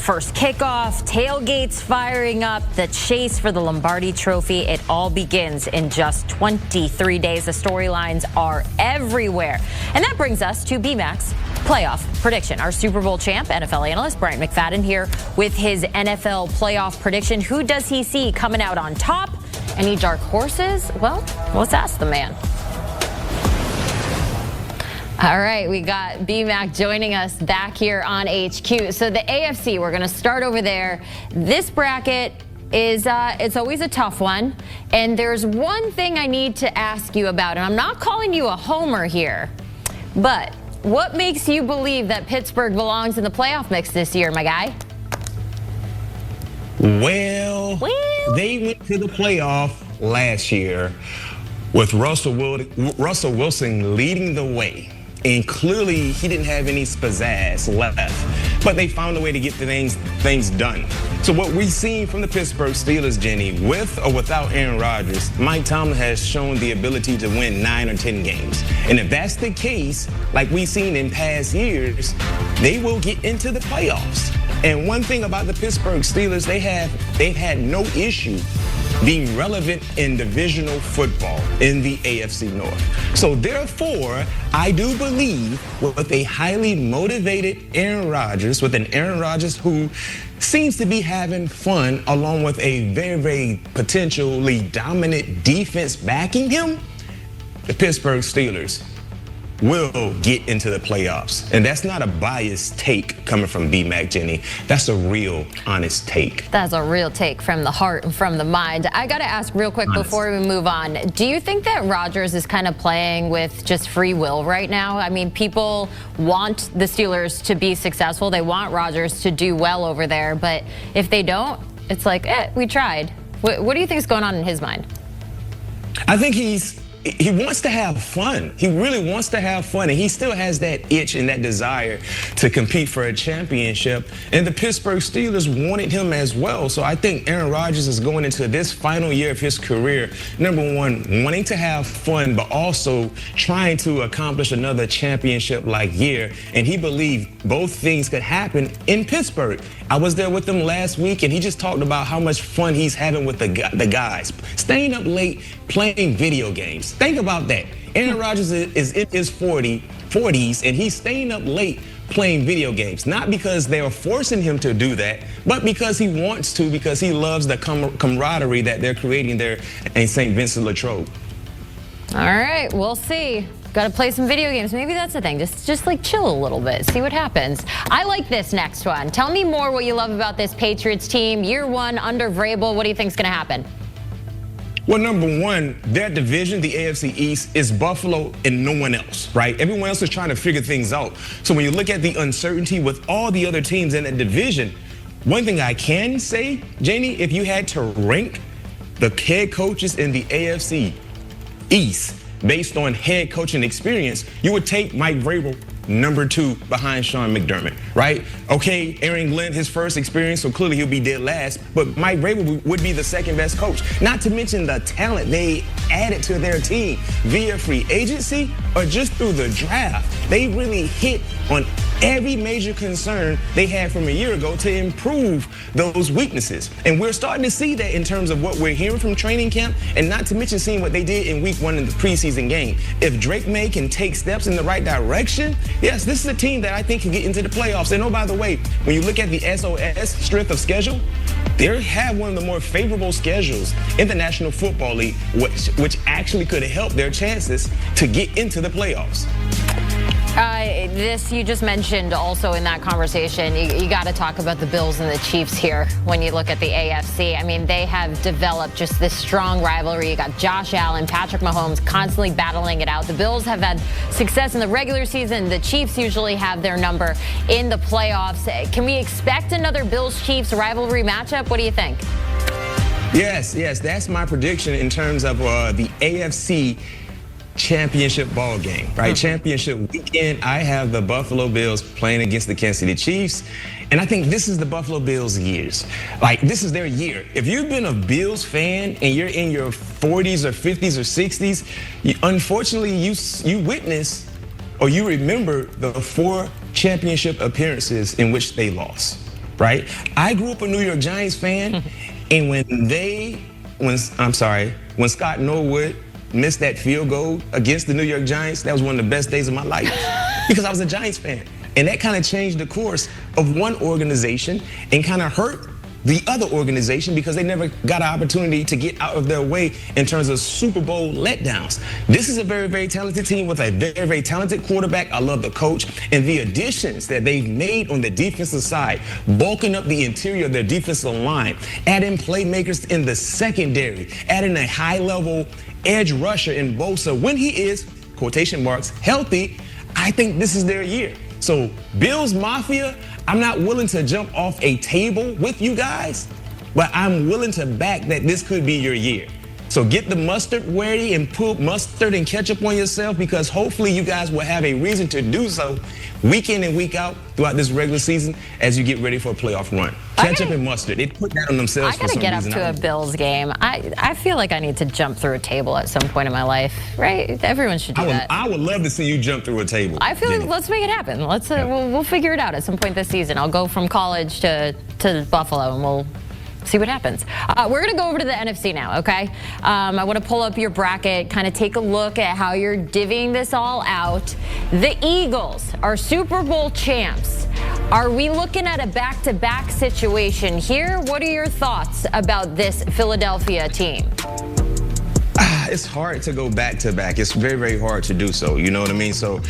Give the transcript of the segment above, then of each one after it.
first kickoff, tailgates firing up, the chase for the Lombardi Trophy. It all begins in just 23 days. The storylines are everywhere. And that brings us to BMAC's playoff prediction. Our Super Bowl champ, NFL analyst Bryant McFadden here with his NFL playoff prediction. Who does he see coming out on top? Any dark horses? Well, let's ask the man. All right, we got BMAC joining us back here on HQ. So the AFC, we're going to start over there. This bracket is it's always a tough one. And there's one thing I need to ask you about, and I'm not calling you a homer here, but what makes you believe that Pittsburgh belongs in the playoff mix this year, my guy? Well, they went to the playoff last year with Russell Wilson leading the way. And clearly, he didn't have any pizzazz left. But they found a way to get the things done. So what we've seen from the Pittsburgh Steelers, Jenny, with or without Aaron Rodgers, Mike Tomlin has shown the ability to win 9 or 10 games. And if that's the case, like we've seen in past years, they will get into the playoffs. And one thing about the Pittsburgh Steelers, they've had no issue being relevant in divisional football in the AFC North. So therefore, I do believe with a highly motivated Aaron Rodgers, with an Aaron Rodgers who seems to be having fun along with a very, very potentially dominant defense backing him, the Pittsburgh Steelers will get into the playoffs. And that's not a biased take coming from BMAC, Jenny. That's a real, honest take. That's a real take from the heart and from the mind. I got to ask real quick before we move on. Do you think that Rodgers is kind of playing with just free will right now? I mean, people want the Steelers to be successful. They want Rodgers to do well over there. But if they don't, it's like, we tried. What do you think is going on in his mind? I think he wants to have fun. He really wants to have fun, and he still has that itch and that desire to compete for a championship. And the Pittsburgh Steelers wanted him as well. So I think Aaron Rodgers is going into this final year of his career, number one, wanting to have fun, but also trying to accomplish another championship-like year. And he believed both things could happen in Pittsburgh. I was there with him last week, and he just talked about how much fun he's having with the guys, staying up late, playing video games. Think about that. Aaron Rodgers is in his 40s, and he's staying up late playing video games. Not because they are forcing him to do that, but because he wants to, because he loves the camaraderie that they're creating there in St. Vincent Latrobe. All right, we'll see. Got to play some video games. Maybe that's the thing. Just like chill a little bit. See what happens. I like this next one. Tell me more what you love about this Patriots team. Year one under Vrabel. What do you think is going to happen? Well, number one, their division, the AFC East, is Buffalo and no one else, right? Everyone else is trying to figure things out. So when you look at the uncertainty with all the other teams in that division, one thing I can say, Janie, if you had to rank the head coaches in the AFC East based on head coaching experience, you would take Mike Vrabel number 2 behind Sean McDermott, right? Okay, Aaron Glenn, his first experience, so clearly he'll be dead last, but Mike Vrabel would be the second best coach. Not to mention the talent they added to their team via free agency or just through the draft. They really hit on every major concern they had from a year ago to improve those weaknesses. And we're starting to see that in terms of what we're hearing from training camp, and not to mention seeing what they did in week 1 in the preseason game. If Drake May can take steps in the right direction, yes, this is a team that I think can get into the playoffs. And oh, by the way, when you look at the SOS strength of schedule, they have one of the more favorable schedules in the National Football League, which actually could help their chances to get into the playoffs. This you just mentioned also in that conversation. You got to talk about the Bills and the Chiefs here when you look at the AFC. I mean, they have developed just this strong rivalry. You got Josh Allen, Patrick Mahomes constantly battling it out. The Bills have had success in the regular season. The Chiefs usually have their number in the playoffs. Can we expect another Bills-Chiefs rivalry matchup? What do you think? Yes, that's my prediction in terms of the AFC championship ball game, right? Championship weekend, I have the Buffalo Bills playing against the Kansas City Chiefs. And I think this is the Buffalo Bills' years. Like, this is their year. If you've been a Bills fan and you're in your 40s or 50s or 60s, unfortunately, you witness or you remember the 4 championship appearances in which they lost. right? I grew up a New York Giants fan, and when Scott Norwood missed that field goal against the New York Giants, that was one of the best days of my life because I was a Giants fan. And that kind of changed the course of one organization and kind of hurt the other organization because they never got an opportunity to get out of their way in terms of Super Bowl letdowns. This is a very, very talented team with a very, very talented quarterback. I love the coach and the additions that they've made on the defensive side, bulking up the interior of their defensive line, adding playmakers in the secondary, adding a high-level edge rusher in Bosa. When he is, quotation marks, healthy, I think this is their year. So Bills Mafia, I'm not willing to jump off a table with you guys, but I'm willing to back that this could be your year. So get the mustard ready and put mustard and ketchup on yourself because hopefully you guys will have a reason to do so week in and week out throughout this regular season as you get ready for a playoff run. Ketchup and mustard, they put that on themselves for some reason. I gotta get up to a Bills game. I feel like I need to jump through a table at some point in my life, right? Everyone should do that. I would love to see you jump through a table. I feel like let's make it happen. We'll figure it out at some point this season. I'll go from college to Buffalo and we'll see what happens. We're going to go over to the NFC now, okay? I want to pull up your bracket, kind of take a look at how you're divvying this all out. The Eagles are Super Bowl champs. Are we looking at a back-to-back situation here? What are your thoughts about this Philadelphia team? It's hard to go back-to-back. It's very, very hard to do so. You know what I mean? So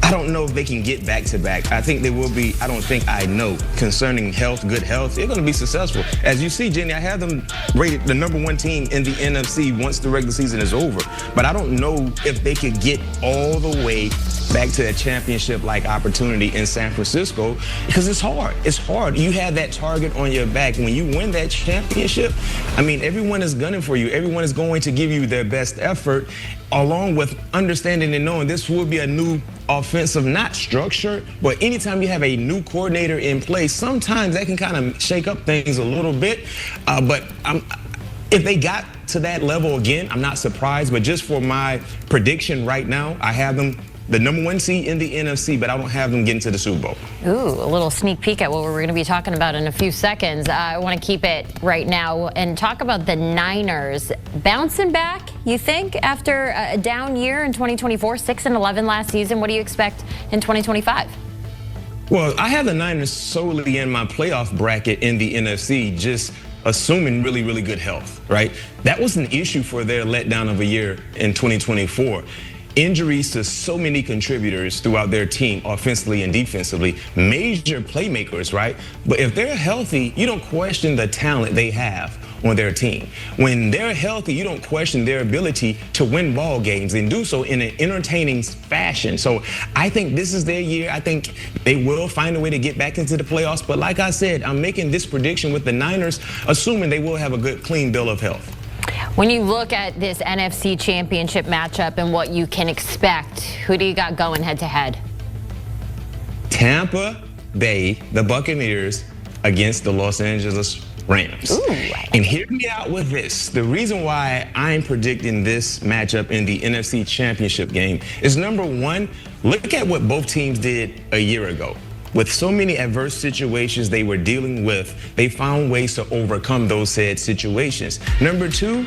I don't know if they can get back-to-back. I think they will be, I know, concerning health, good health, they're going to be successful. As you see, Jenny, I have them rated the #1 team in the NFC once the regular season is over. But I don't know if they could get all the way back to a championship-like opportunity in San Francisco because it's hard. It's hard. You have that target on your back. When you win that championship, I mean, everyone is gunning for you. Everyone is going to give you their best effort, along with understanding and knowing this will be a new offensive, not structure, but anytime you have a new coordinator in place, sometimes that can kind of shake up things a little bit. But if they got to that level again, I'm not surprised. But just for my prediction right now, I have them the #1 seed in the NFC, but I don't have them getting to the Super Bowl. Ooh, a little sneak peek at what we're going to be talking about in a few seconds. I want to keep it right now and talk about the Niners. Bouncing back, you think, after a down year in 2024, 6-11 last season. What do you expect in 2025? Well, I have the Niners solely in my playoff bracket in the NFC, just assuming really, really good health, right? That was an issue for their letdown of a year in 2024. Injuries to so many contributors throughout their team, offensively and defensively, major playmakers, right? But if they're healthy, you don't question the talent they have on their team. When they're healthy, you don't question their ability to win ball games and do so in an entertaining fashion. So I think this is their year. I think they will find a way to get back into the playoffs. But like I said, I'm making this prediction with the Niners, assuming they will have a good, clean bill of health. When you look at this NFC Championship matchup and what you can expect, who do you got going head-to-head? Tampa Bay, the Buccaneers, against the Los Angeles Rams. Ooh. And hear me out with this. The reason why I'm predicting this matchup in the NFC Championship game is #1, look at what both teams did a year ago. With so many adverse situations they were dealing with, they found ways to overcome those said situations. #2,